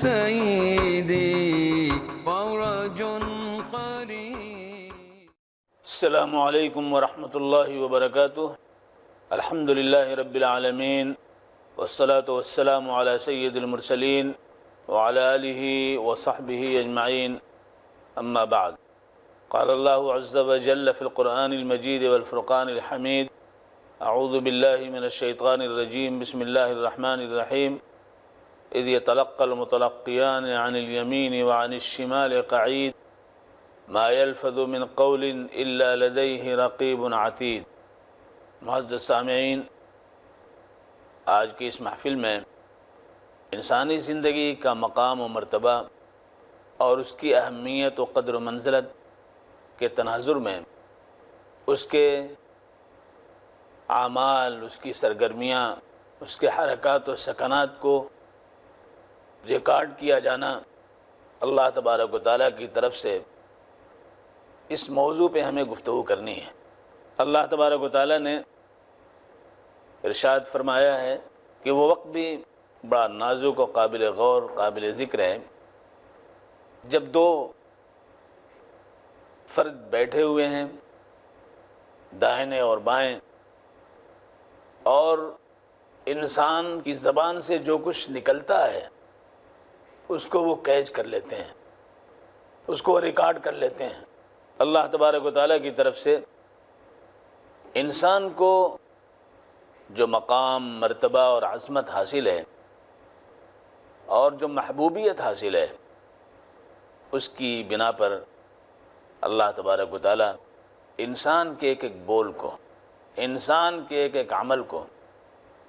سيدي فرج قريب. السلام علیکم ورحمۃ اللہ وبرکاتہ. الحمد للہ رب العالمین والصلاة والسلام علی سید المرسلین وعلی آلہ وصحبہ اجمعین. اما بعد. قال اللہ عز وجل فی القرآن المجید والفرقان الحمید. اعوذ باللہ من الشیطان الرجیم. بسم اللہ الرحمن الرحیم. اذ يتلقى المتلقیان عن الیمین وعن الشمال قعید ما يلفظ من قول الا لديه رقیب عتید. معزز سامعین، آج کی اس محفل میں انسانی زندگی کا مقام و مرتبہ اور اس کی اہمیت و قدر و منزلت کے تناظر میں اس کے اعمال، اس کی سرگرمیاں، اس کے حرکات و سکنات کو ریکارڈ کیا جانا اللہ تبارک و تعالیٰ کی طرف سے اس موضوع پہ ہمیں گفتگو کرنی ہے. اللہ تبارک و تعالیٰ نے ارشاد فرمایا ہے کہ وہ وقت بھی بڑا نازک و قابل غور، قابل ذکر ہے جب دو فرد بیٹھے ہوئے ہیں داہنے اور بائیں، اور انسان کی زبان سے جو کچھ نکلتا ہے اس کو وہ کیچ کر لیتے ہیں، اس کو ریکارڈ کر لیتے ہیں. اللہ تبارک و تعالیٰ کی طرف سے انسان کو جو مقام، مرتبہ اور عظمت حاصل ہے اور جو محبوبیت حاصل ہے، اس کی بنا پر اللہ تبارک و تعالیٰ انسان کے ایک ایک بول کو، انسان کے ایک ایک عمل کو،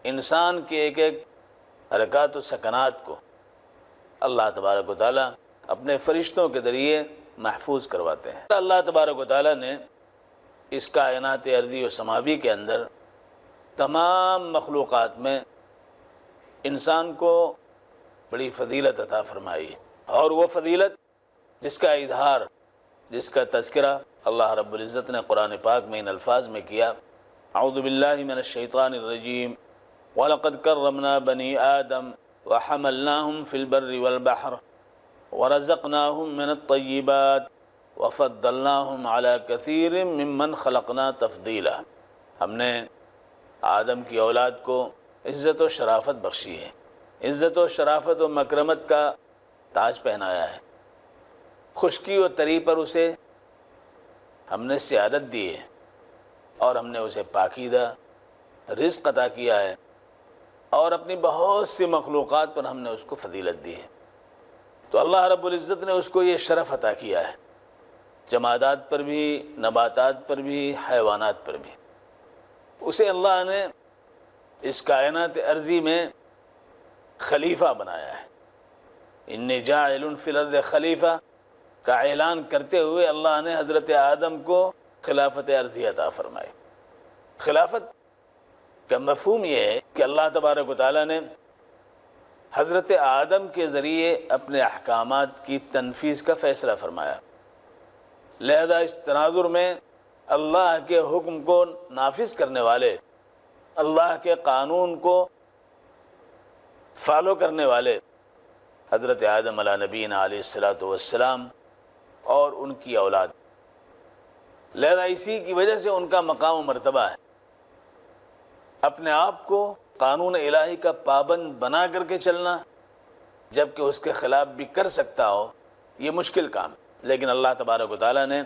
انسان کے ایک ایک حرکات و سکنات کو اللہ تبارک و تعالیٰ اپنے فرشتوں کے ذریعے محفوظ کرواتے ہیں. اللہ تبارک و تعالیٰ نے اس کائنات ارضی و سماوی کے اندر تمام مخلوقات میں انسان کو بڑی فضیلت عطا فرمائی ہے، اور وہ فضیلت جس کا اظہار، جس کا تذکرہ اللہ رب العزت نے قرآن پاک میں ان الفاظ میں کیا. اعوذ باللہ من الشیطان الرجیم. وَلَقَدْ كَرَّمْنَا بَنِي آدَمَ وَحَمَلْنَاهُمْ فِي الْبَرِّ وَالْبَحْرِ وَرَزَقْنَاهُمْ مِنَ الطَّيِّبَاتِ وَفَضَّلْنَاهُمْ عَلَى كَثِيرٍ مِّمَّنْ خَلَقْنَا تَفْضِيلًا. ہم نے آدم کی اولاد کو عزت و شرافت بخشی ہے، عزت و شرافت و مکرمت کا تاج پہنایا ہے. خشکی و تری پر اسے ہم نے سیادت دی ہے، اور ہم نے اسے پاکیزہ رزق عطا کیا ہے، اور اپنی بہت سی مخلوقات پر ہم نے اس کو فضیلت دی ہے. تو اللہ رب العزت نے اس کو یہ شرف عطا کیا ہے، جمادات پر بھی، نباتات پر بھی، حیوانات پر بھی. اسے اللہ نے اس کائنات ارضی میں خلیفہ بنایا ہے. انی جاعل فی الارض خلیفہ کا اعلان کرتے ہوئے اللہ نے حضرت آدم کو خلافت ارضی عطا فرمائی. خلافت کا مفہوم یہ ہے کہ اللہ تبارک و تعالیٰ نے حضرت آدم کے ذریعے اپنے احکامات کی تنفیذ کا فیصلہ فرمایا. لہذا اس تناظر میں اللہ کے حکم کو نافذ کرنے والے، اللہ کے قانون کو فالو کرنے والے حضرت آدم علیہ نبینا علیہ السلام اور ان کی اولاد. لہذا اسی کی وجہ سے ان کا مقام و مرتبہ ہے. اپنے آپ کو قانون الہی کا پابند بنا کر کے چلنا، جبکہ اس کے خلاف بھی کر سکتا ہو، یہ مشکل کام. لیکن اللہ تبارک و تعالیٰ نے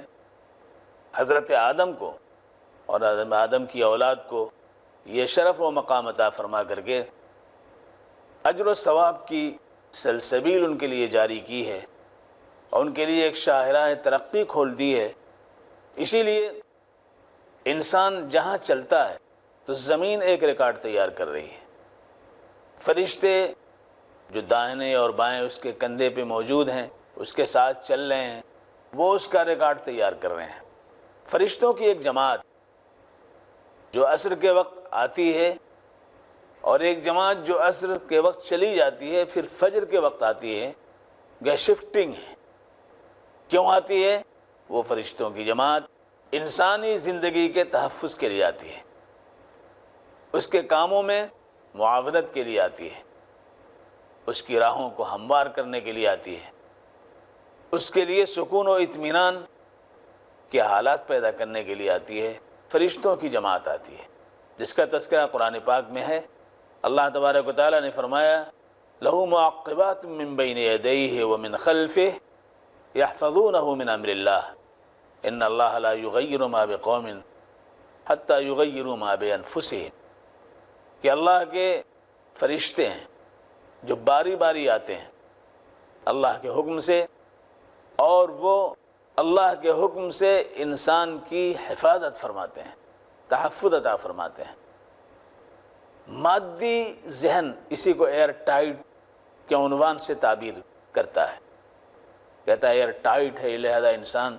حضرت آدم کو اور آدم کی اولاد کو یہ شرف و مقام عطا فرما کر کے اجر و ثواب کی سلسبیل ان کے لیے جاری کی ہے، اور ان کے لیے ایک شاہراہ ترقی کھول دی ہے. اسی لیے انسان جہاں چلتا ہے تو زمین ایک ریکارڈ تیار کر رہی ہے. فرشتے جو داہنے اور بائیں اس کے کندھے پہ موجود ہیں، اس کے ساتھ چل رہے ہیں، وہ اس کا ریکارڈ تیار کر رہے ہیں. فرشتوں کی ایک جماعت جو عصر کے وقت آتی ہے، اور ایک جماعت جو عصر کے وقت چلی جاتی ہے، پھر فجر کے وقت آتی ہے. یہ شفٹنگ ہے. کیوں آتی ہے؟ وہ فرشتوں کی جماعت انسانی زندگی کے تحفظ کے لیے آتی ہے، اس کے کاموں میں معاونت کے لیے آتی ہے، اس کی راہوں کو ہموار کرنے کے لیے آتی ہے، اس کے لیے سکون و اطمینان کے حالات پیدا کرنے کے لیے آتی ہے۔ فرشتوں کی جماعت آتی ہے جس کا تذکرہ قرآن پاک میں ہے۔ اللہ تبارک و تعالیٰ نے فرمایا لَهُ مُعَقِّبَاتٌ مِّن بَيْنِ يَدَيْهِ وَمِنْ خَلْفِهِ يَحْفَظُونَهُ مِنْ أَمْرِ اللَّهِ إِنَّ اللَّهَ لَا يُغَيِّرُ مَا بِقَوْمٍ حَتَّى يُغَيِّرُوا مَا بِأَنفُسِهِمْ کہ اللہ کے فرشتے ہیں جو باری باری آتے ہیں اللہ کے حکم سے، اور وہ اللہ کے حکم سے انسان کی حفاظت فرماتے ہیں، تحفظ عطا فرماتے ہیں۔ مادی ذہن اسی کو ایئر ٹائٹ کے عنوان سے تعبیر کرتا ہے، کہتا ہے ایئر ٹائٹ ہے، لہذا انسان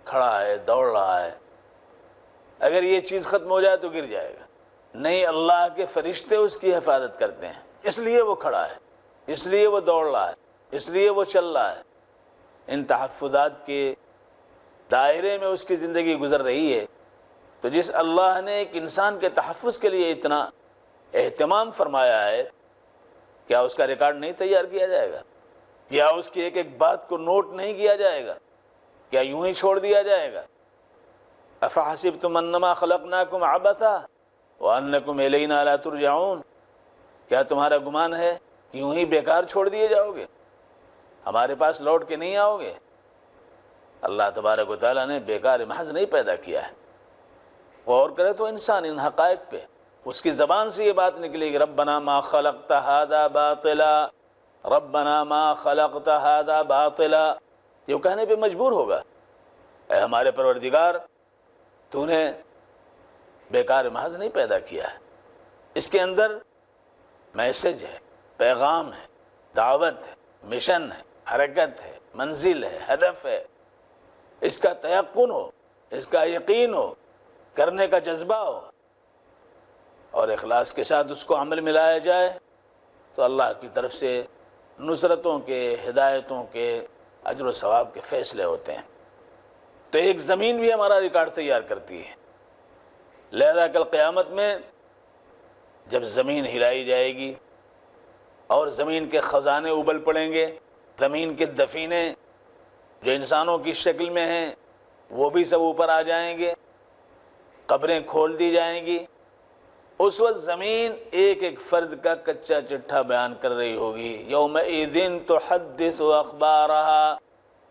کھڑا ہے، دوڑ رہا ہے، اگر یہ چیز ختم ہو جائے تو گر جائے گا۔ نہیں، اللہ کے فرشتے اس کی حفاظت کرتے ہیں، اس لیے وہ کھڑا ہے، اس لیے وہ دوڑ رہا ہے، اس لیے وہ چل رہا ہے۔ ان تحفظات کے دائرے میں اس کی زندگی گزر رہی ہے۔ تو جس اللہ نے ایک انسان کے تحفظ کے لیے اتنا اہتمام فرمایا ہے، کیا اس کا ریکارڈ نہیں تیار کیا جائے گا؟ کیا اس کی ایک ایک بات کو نوٹ نہیں کیا جائے گا؟ کیا یوں ہی چھوڑ دیا جائے گا؟ افحسبتم انما خلقناکم عبثا وانکم الینا لا ترجعون، کیا تمہارا گمان ہے کہ یوں ہی بیکار چھوڑ دیے جاؤ گے، ہمارے پاس لوٹ کے نہیں آؤ گے؟ اللہ تبارک و تعالیٰ نے بیکار محض نہیں پیدا کیا ہے۔ غور کرے تو انسان ان حقائق پہ، اس کی زبان سے یہ بات نکلے گی ربنا ما خلقت ھذا باطلا، ربنا ما خلقت ھذا باطلا، یہ کہنے پہ مجبور ہوگا اے ہمارے پروردگار، تو نے بیکار محض نہیں پیدا کیا ہے، اس کے اندر میسج ہے، پیغام ہے، دعوت ہے، مشن ہے، حرکت ہے، منزل ہے، ہدف ہے، اس کا تیقن ہو، اس کا یقین ہو، کرنے کا جذبہ ہو، اور اخلاص کے ساتھ اس کو عمل میں لایا جائے تو اللہ کی طرف سے نصرتوں کے، ہدایتوں کے، اجر و ثواب کے فیصلے ہوتے ہیں۔ تو ایک زمین بھی ہمارا ریکارڈ تیار کرتی ہے، لہذا کل قیامت میں جب زمین ہلائی جائے گی اور زمین کے خزانے ابل پڑیں گے، زمین کے دفینے جو انسانوں کی شکل میں ہیں وہ بھی سب اوپر آ جائیں گے، قبریں کھول دی جائیں گی، اس وقت زمین ایک ایک فرد کا کچا چٹھا بیان کر رہی ہوگی۔ یومئذ تحدث اخبارها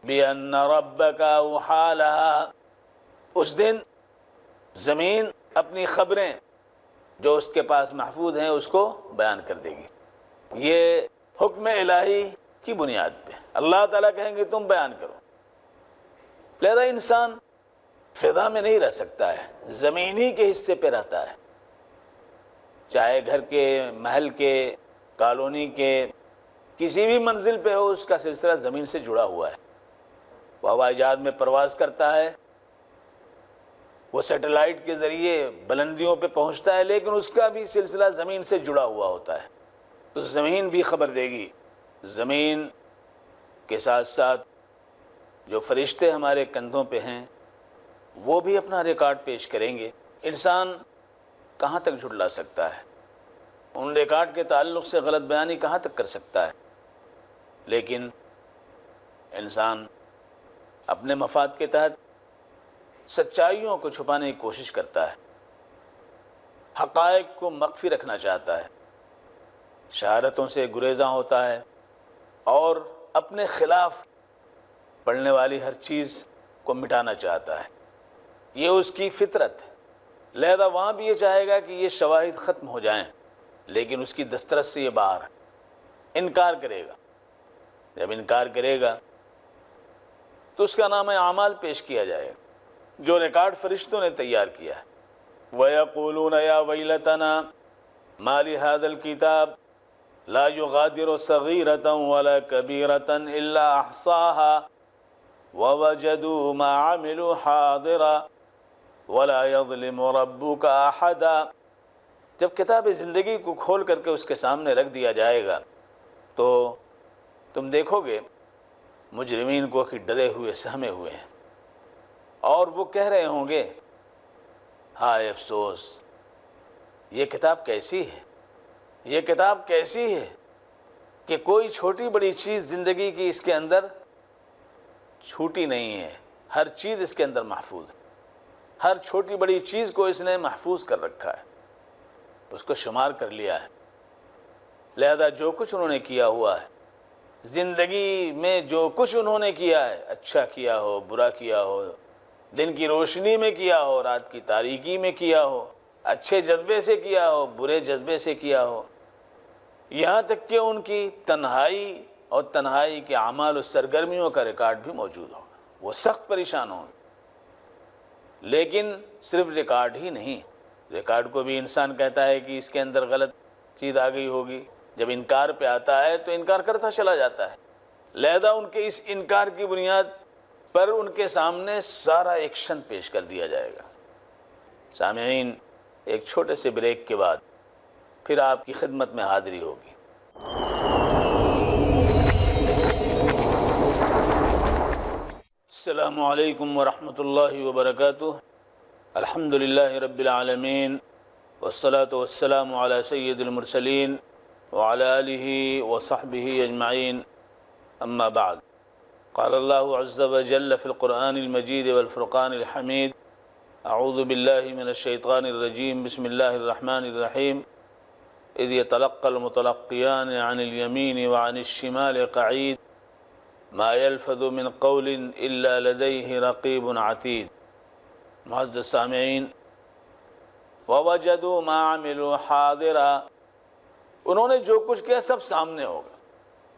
بان ربک اوحی لها، اس دن زمین اپنی خبریں جو اس کے پاس محفوظ ہیں اس کو بیان کر دے گی۔ یہ حکم الہی کی بنیاد پہ اللہ تعالیٰ کہیں گے تم بیان کرو۔ لہذا انسان فضا میں نہیں رہ سکتا ہے، زمینی کے حصے پہ رہتا ہے، چاہے گھر کے، محل کے، کالونی کے، کسی بھی منزل پہ ہو، اس کا سلسلہ زمین سے جڑا ہوا ہے۔ وہ ہوائی جہاز میں پرواز کرتا ہے، وہ سیٹلائٹ کے ذریعے بلندیوں پہ پہنچتا ہے، لیکن اس کا بھی سلسلہ زمین سے جڑا ہوا ہوتا ہے۔ تو زمین بھی خبر دے گی، زمین کے ساتھ ساتھ جو فرشتے ہمارے کندھوں پہ ہیں وہ بھی اپنا ریکارڈ پیش کریں گے۔ انسان کہاں تک جھٹلا سکتا ہے؟ ان ریکارڈ کے تعلق سے غلط بیانی کہاں تک کر سکتا ہے؟ لیکن انسان اپنے مفاد کے تحت سچائیوں کو چھپانے کی کوشش کرتا ہے، حقائق کو مخفی رکھنا چاہتا ہے، شہادتوں سے گریزاں ہوتا ہے، اور اپنے خلاف پڑھنے والی ہر چیز کو مٹانا چاہتا ہے۔ یہ اس کی فطرت ہے، لہذا وہاں بھی یہ چاہے گا کہ یہ شواہد ختم ہو جائیں، لیکن اس کی دسترس سے یہ باہر انکار کرے گا۔ جب انکار کرے گا تو اس کا نام اعمال پیش کیا جائے گا جو ریکارڈ فرشتوں نے تیار کیا ہے۔ وَيَقُولُونَ يَا وَيْلَتَنَا مَا لِهَذَا الْكِتَابِ لَا يُغَادِرُ صَغِيرَةً وَلَا كَبِيرَةً إِلَّا أَحْصَاهَا وَوَجَدُوا مَا عَمِلُوا حَاضِرًا وَلَا يَظْلِمُ رَبُّكَ أَحَدًا، جب کتاب زندگی کو کھول کر کے اس کے سامنے رکھ دیا جائے گا تو تم دیکھو گے مجرمین کو کہ ڈرے ہوئے، سہمے ہوئے ہیں، اور وہ کہہ رہے ہوں گے ہائے افسوس، یہ کتاب کیسی ہے، یہ کتاب کیسی ہے کہ کوئی چھوٹی بڑی چیز زندگی کی اس کے اندر چھوٹی نہیں ہے، ہر چیز اس کے اندر محفوظ ہے، ہر چھوٹی بڑی چیز کو اس نے محفوظ کر رکھا ہے، اس کو شمار کر لیا ہے۔ لہذا جو کچھ انہوں نے کیا ہوا ہے زندگی میں، جو کچھ انہوں نے کیا ہے، اچھا کیا ہو برا کیا ہو، دن کی روشنی میں کیا ہو رات کی تاریکی میں کیا ہو، اچھے جذبے سے کیا ہو برے جذبے سے کیا ہو، یہاں تک کہ ان کی تنہائی اور تنہائی کے اعمال و سرگرمیوں کا ریکارڈ بھی موجود ہوگا، وہ سخت پریشان ہوں گے۔ لیکن صرف ریکارڈ ہی نہیں، ریکارڈ کو بھی انسان کہتا ہے کہ اس کے اندر غلط چیز آ گئی ہوگی، جب انکار پہ آتا ہے تو انکار کرتا چلا جاتا ہے، لہذا ان کے اس انکار کی بنیاد پر ان کے سامنے سارا ایکشن پیش کر دیا جائے گا۔ سامعین، ایک چھوٹے سے بریک کے بعد پھر آپ کی خدمت میں حاضری ہوگی۔ السلام علیکم ورحمۃ اللہ وبرکاتہ۔ الحمدللہ رب العالمین، والصلاة والسلام علی سید المرسلین وعلی آلہ وصحبہ اجمعین، اما بعد۔ قال اللہ عز وجل فی القرآن المجید والفرقان الحمید، اعوذ باللہ من الشیطان الرجیم، بسم اللہ الرحمن الرحیم، اذ يتلقى المتلقیان عن الیمین وعن الشمال قعید، ما يلفظ من قول الا لدیہ رقیب عتید۔ معزز سامعین، وَوَجَدُوا مَا عَمِلُوا حَاضِرًا، انہوں نے جو کچھ کیا سب سامنے ہوگا،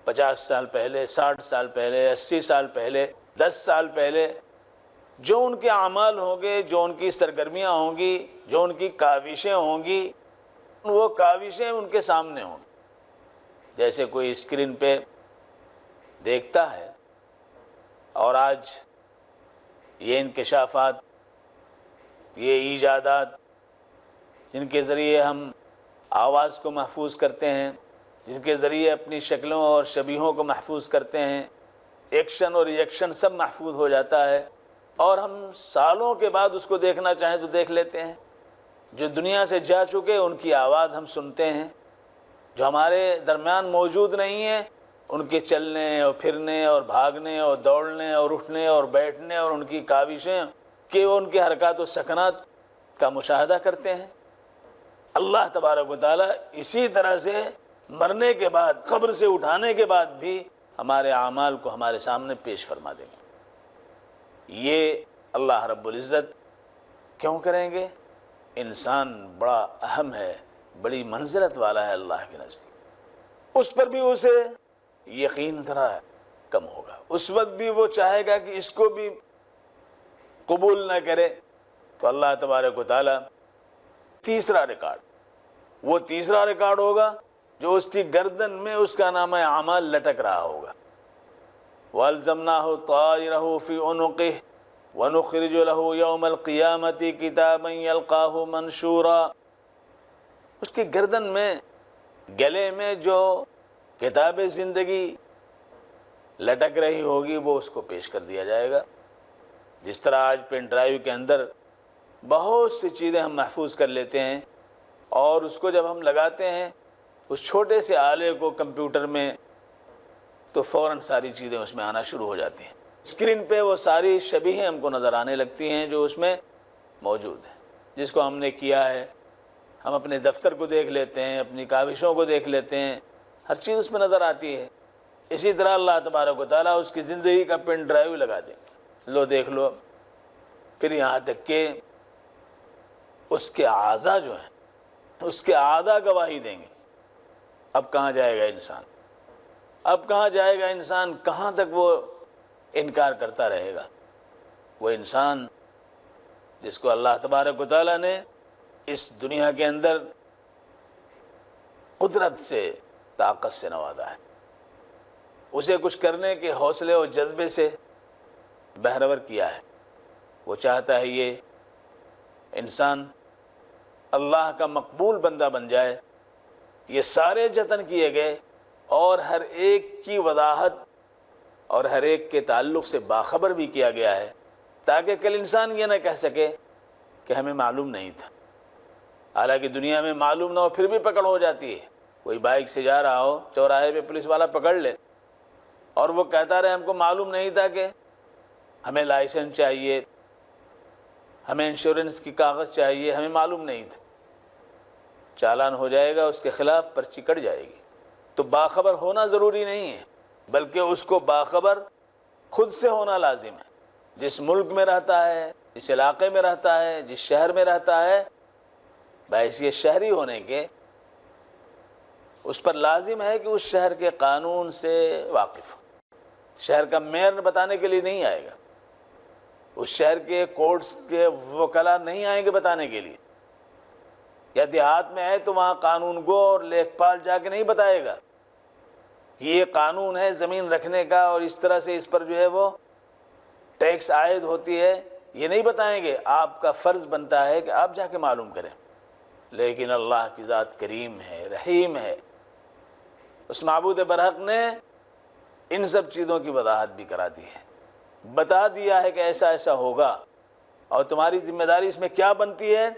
50 سال پہلے، 60 سال پہلے، 80 سال پہلے، 10 سال پہلے، جو ان کے اعمال ہوں گے، جو ان کی سرگرمیاں ہوں گی، جو ان کی کاوشیں ہوں گی، وہ کاوشیں ان کے سامنے ہوں گی۔ جیسے کوئی اسکرین پہ دیکھتا ہے، اور آج یہ انکشافات، یہ ایجادات جن کے ذریعے ہم آواز کو محفوظ کرتے ہیں، جن کے ذریعے اپنی شکلوں اور شبیہوں کو محفوظ کرتے ہیں، ایکشن اور ریئیکشن سب محفوظ ہو جاتا ہے، اور ہم سالوں کے بعد اس کو دیکھنا چاہیں تو دیکھ لیتے ہیں۔ جو دنیا سے جا چکے ان کی آواز ہم سنتے ہیں، جو ہمارے درمیان موجود نہیں ہیں ان کے چلنے اور پھرنے اور بھاگنے اور دوڑنے اور اٹھنے اور بیٹھنے اور ان کی کاوشیں کہ وہ ان کے حرکات و سکنات کا مشاہدہ کرتے ہیں۔ اللہ تبارک و تعالیٰ اسی طرح سے مرنے کے بعد، قبر سے اٹھانے کے بعد بھی ہمارے اعمال کو ہمارے سامنے پیش فرما دیں گے۔ یہ اللہ رب العزت کیوں کریں گے؟ انسان بڑا اہم ہے، بڑی منزلت والا ہے اللہ کے نزدیک، اس پر بھی اسے یقین ذرا کم ہوگا، اس وقت بھی وہ چاہے گا کہ اس کو بھی قبول نہ کرے، تو اللہ تبارک و تعالیٰ تیسرا ریکارڈ، وہ تیسرا ریکارڈ ہوگا جو اس کی گردن میں اس کا نام اعمال لٹک رہا ہوگا۔ وَأَلْزَمْنَاهُ طَائِرَهُ فِي عُنُقِهِ وَنُخْرِجُ لَهُ يَوْمَ الْقِيَامَةِ كِتَابًا يَلْقَاهُ مَنْشُورًا، اس کی گردن میں، گلے میں جو کتاب زندگی لٹک رہی ہوگی وہ اس کو پیش کر دیا جائے گا۔ جس طرح آج پین ڈرائیو کے اندر بہت سی چیزیں ہم محفوظ کر لیتے ہیں، اور اس کو جب ہم لگاتے ہیں اس چھوٹے سے آلے کو کمپیوٹر میں، تو فوراً ساری چیزیں اس میں آنا شروع ہو جاتی ہیں، اسکرین پہ وہ ساری شبیہیں ہم کو نظر آنے لگتی ہیں جو اس میں موجود ہیں۔ جس کو ہم نے کیا ہے، ہم اپنے دفتر کو دیکھ لیتے ہیں، اپنی کاوشوں کو دیکھ لیتے ہیں، ہر چیز اس میں نظر آتی ہے۔ اسی طرح اللہ تبارک و تعالیٰ اس کی زندگی کا پین ڈرائیو لگا دیں گے، لو دیکھ لو، پھر یہاں تک کہ اس کے اعضاء جو ہیں، اس کے اعضاء گواہی دیں گے۔ اب کہاں جائے گا انسان؟ اب کہاں جائے گا انسان؟ کہاں تک وہ انکار کرتا رہے گا؟ وہ انسان جس کو اللہ تبارک و تعالیٰ نے اس دنیا کے اندر قدرت سے، طاقت سے نوازا ہے، اسے کچھ کرنے کے حوصلے اور جذبے سے بہرور کیا ہے، وہ چاہتا ہے یہ انسان اللہ کا مقبول بندہ بن جائے۔ یہ سارے جتن کیے گئے اور ہر ایک کی وضاحت اور ہر ایک کے تعلق سے باخبر بھی کیا گیا ہے، تاکہ کل انسان یہ نہ کہہ سکے کہ ہمیں معلوم نہیں تھا۔ حالانکہ دنیا میں معلوم نہ ہو پھر بھی پکڑ ہو جاتی ہے، کوئی بائک سے جا رہا ہو، چوراہے پہ پولیس والا پکڑ لے اور وہ کہتا رہے ہم کو معلوم نہیں تھا کہ ہمیں لائسنس چاہیے، ہمیں انشورنس کی کاغذ چاہیے، ہمیں معلوم نہیں تھا، چالان ہو جائے گا، اس کے خلاف پرچی کٹ جائے گی۔ تو باخبر ہونا ضروری نہیں ہے، بلکہ اس کو باخبر خود سے ہونا لازم ہے۔ جس ملک میں رہتا ہے، جس علاقے میں رہتا ہے، جس شہر میں رہتا ہے، بحیثیت شہری ہونے کے اس پر لازم ہے کہ اس شہر کے قانون سے واقف ہو۔ شہر کا میئر بتانے کے لیے نہیں آئے گا، اس شہر کے کورٹس کے وکلاء نہیں آئیں گے بتانے کے لیے، یا دیہات میں ہے تو وہاں قانون گو اور لیکھ پال جا کے نہیں بتائے گا کہ یہ قانون ہے زمین رکھنے کا اور اس طرح سے اس پر جو ہے وہ ٹیکس عائد ہوتی ہے، یہ نہیں بتائیں گے۔ آپ کا فرض بنتا ہے کہ آپ جا کے معلوم کریں۔ لیکن اللہ کی ذات کریم ہے، رحیم ہے، اس معبود برحق نے ان سب چیزوں کی وضاحت بھی کرا دی ہے، بتا دیا ہے کہ ایسا ایسا ہوگا اور تمہاری ذمہ داری اس میں کیا بنتی ہے،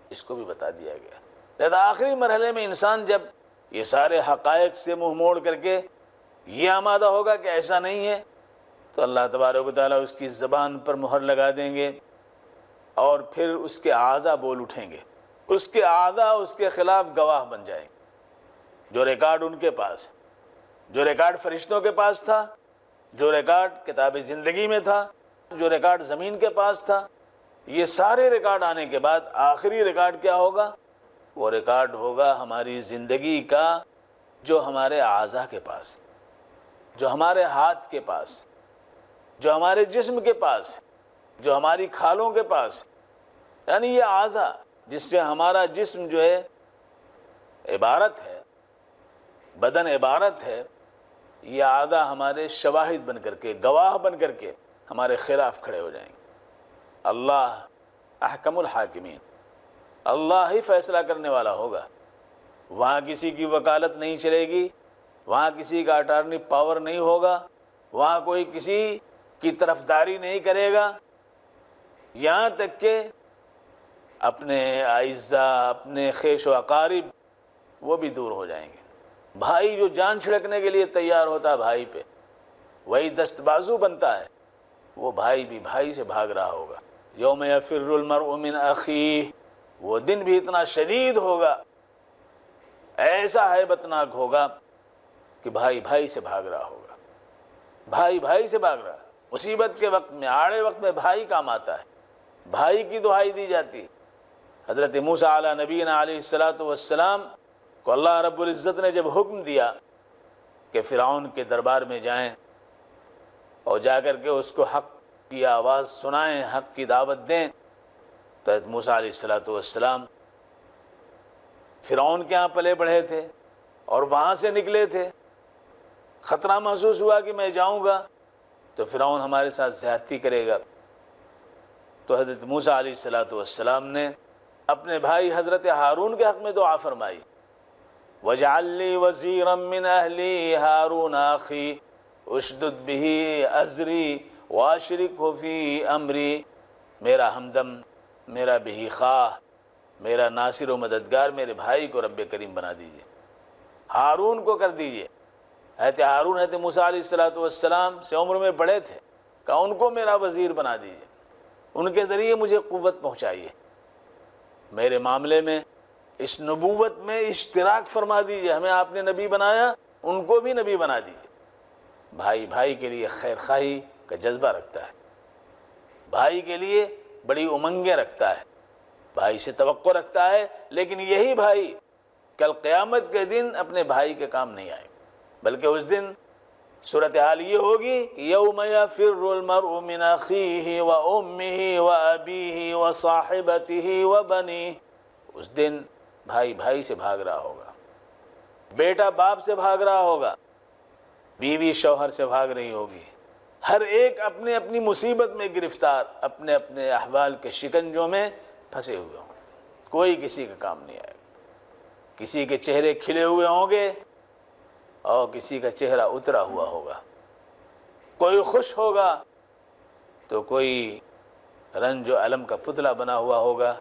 اس کو بھی بتا دیا گیا۔ لہذا آخری مرحلے میں انسان جب یہ سارے حقائق سے منہ موڑ کر کے یہ آمادہ ہوگا کہ ایسا نہیں ہے، تو اللہ تبارک و تعالیٰ اس کی زبان پر مہر لگا دیں گے اور پھر اس کے اعضاء بول اٹھیں گے، اس کے اعضاء اس کے خلاف گواہ بن جائیں گے۔ جو ریکارڈ ان کے پاس، جو ریکارڈ فرشتوں کے پاس تھا، جو ریکارڈ کتاب زندگی میں تھا، جو ریکارڈ زمین کے پاس تھا، یہ سارے ریکارڈ آنے کے بعد آخری ریکارڈ کیا ہوگا؟ وہ ریکارڈ ہوگا ہماری زندگی کا، جو ہمارے اعضاء کے پاس، جو ہمارے ہاتھ کے پاس، جو ہمارے جسم کے پاس، جو ہماری کھالوں کے پاس، یعنی یہ اعضاء جس سے ہمارا جسم جو ہے عبارت ہے، بدن عبارت ہے، یہ اعضاء ہمارے شواہد بن کر کے، گواہ بن کر کے ہمارے خلاف کھڑے ہو جائیں گے۔ اللہ احکم الحاکمین، اللہ ہی فیصلہ کرنے والا ہوگا۔ وہاں کسی کی وکالت نہیں چلے گی، وہاں کسی کا اٹارنی پاور نہیں ہوگا، وہاں کوئی کسی کی طرفداری نہیں کرے گا، یہاں تک کہ اپنے اعزاء، اپنے خیش و اقارب، وہ بھی دور ہو جائیں گے۔ بھائی جو جان چھڑکنے کے لیے تیار ہوتا ہے بھائی پہ، وہی دست بازو بنتا ہے، وہ بھائی بھی بھائی سے بھاگ رہا ہوگا۔ یوم یفر المرء من اخیہ، وہ دن بھی اتنا شدید ہوگا، ایسا ہیبتناک ہوگا کہ بھائی بھائی سے بھاگ رہا ہوگا، بھائی بھائی سے بھاگ رہا۔ مصیبت کے وقت میں، آڑے وقت میں بھائی کام آتا ہے، بھائی کی دعائی دی جاتی ہے۔ حضرت موسیٰ علیہ نبینا علیہ السلام کو اللہ رب العزت نے جب حکم دیا کہ فرعون کے دربار میں جائیں اور جا کر کے اس کو حق کی آواز سنائیں، حق کی دعوت دیں، تو حضرت موسیٰ علیہ السلام فرعون کے ہاں پلے بڑھے تھے اور وہاں سے نکلے تھے۔ خطرہ محسوس ہوا کہ میں جاؤں گا تو فرعون ہمارے ساتھ زیادتی کرے گا، تو حضرت موسیٰ علیہ السلام نے اپنے بھائی حضرت ہارون کے حق میں دعا فرمائی، وَاجْعَلْ لِي وَزِيرًا مِّنْ أَهْلِي هَارُونَ أَخِي اُشْدُدْ بِهِ أَزْرِي وَأَشْرِكْهُ فِي أَمْرِي، میرا ہمدم، میرا بہی خواہ، میرا ناصر و مددگار میرے بھائی کو رب کریم بنا دیجئے، ہارون کو کر دیجئے۔ حضرت ہارون حضرت موسیٰ علیہ السلام سے عمر میں بڑے تھے، کہا ان کو میرا وزیر بنا دیجئے، ان کے ذریعے مجھے قوت پہنچائیے، میرے معاملے میں اس نبوت میں اشتراک فرما دیجئے، ہمیں آپ نے نبی بنایا، ان کو بھی نبی بنا دیجئے۔ بھائی بھائی کے لیے خیر خواہی کا جذبہ رکھتا ہے، بھائی کے لیے بڑی امنگیں رکھتا ہے، بھائی سے توقع رکھتا ہے، لیکن یہی بھائی کل قیامت کے دن اپنے بھائی کے کام نہیں آئے، بلکہ اس دن صورتحال یہ ہوگی کہ یوم یفر المرء من اخیہ وامہ وابیہ وصاحبتہ وبنیہ، اس دن بھائی بھائی سے بھاگ رہا ہوگا، بیٹا باپ سے بھاگ رہا ہوگا، بیوی شوہر سے بھاگ رہی ہوگی، ہر ایک اپنے اپنی مصیبت میں گرفتار، اپنے اپنے احوال کے شکنجوں میں پھنسے ہوئے ہوں گے، کوئی کسی کا کام نہیں آئے گا، کسی کے چہرے کھلے ہوئے ہوں گے اور کسی کا چہرہ اترا ہوا ہوگا، کوئی خوش ہوگا تو کوئی رنج و الم کا پتلا بنا ہوا ہوگا،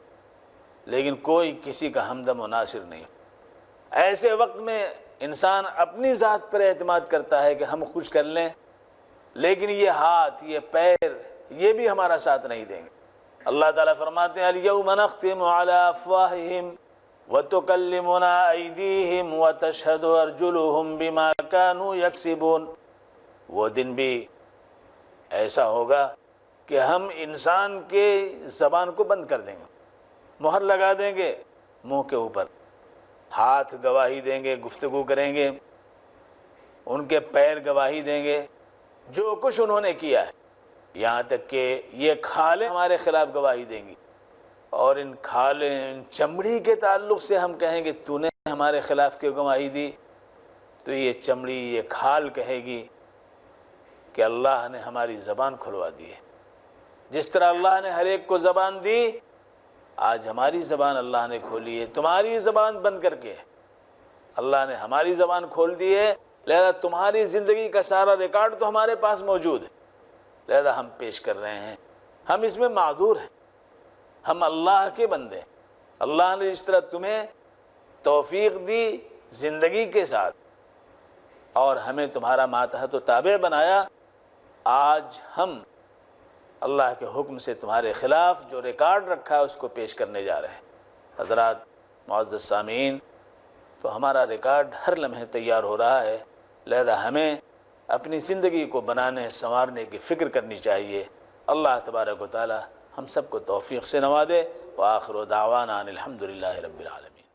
لیکن کوئی کسی کا ہمدم و ناصر نہیں۔ ایسے وقت میں انسان اپنی ذات پر اعتماد کرتا ہے کہ ہم کچھ کر لیں، لیکن یہ ہاتھ، یہ پیر، یہ بھی ہمارا ساتھ نہیں دیں گے۔ اللہ تعالیٰ فرماتے ہیں الیوم نختم علی افواہہم وتکلمنا ایدیہم وتشہد ارجلہم بما کانوا یکسبون۔ وہ دن بھی ایسا ہوگا کہ ہم انسان کے زبان کو بند کر دیں گے، مہر لگا دیں گے منہ کے اوپر، ہاتھ گواہی دیں گے، گفتگو کریں گے، ان کے پیر گواہی دیں گے جو کچھ انہوں نے کیا ہے، یہاں تک کہ یہ کھالیں ہمارے خلاف گواہی دیں گی، اور ان کھالیں، ان چمڑی کے تعلق سے ہم کہیں گے تو نے ہمارے خلاف کیوں گواہی دی، تو یہ چمڑی، یہ کھال کہے گی کہ اللہ نے ہماری زبان کھلوا دی ہے۔ جس طرح اللہ نے ہر ایک کو زبان دی، آج ہماری زبان اللہ نے کھولی ہے، تمہاری زبان بند کر کے اللہ نے ہماری زبان کھول دی ہے، لہذا تمہاری زندگی کا سارا ریکارڈ تو ہمارے پاس موجود ہے، لہذا ہم پیش کر رہے ہیں، ہم اس میں معذور ہیں، ہم اللہ کے بندے ہیں۔ اللہ نے جس طرح تمہیں توفیق دی زندگی کے ساتھ اور ہمیں تمہارا ماتحت و تابع بنایا، آج ہم اللہ کے حکم سے تمہارے خلاف جو ریکارڈ رکھا ہے اس کو پیش کرنے جا رہے ہیں۔ حضرات معزز سامعین، تو ہمارا ریکارڈ ہر لمحے تیار ہو رہا ہے، لہذا ہمیں اپنی زندگی کو بنانے سنوارنے کی فکر کرنی چاہیے۔ اللہ تبارک و تعالی ہم سب کو توفیق سے نوازے۔ وآخر دعوانا ان الحمد للہ رب العالمین۔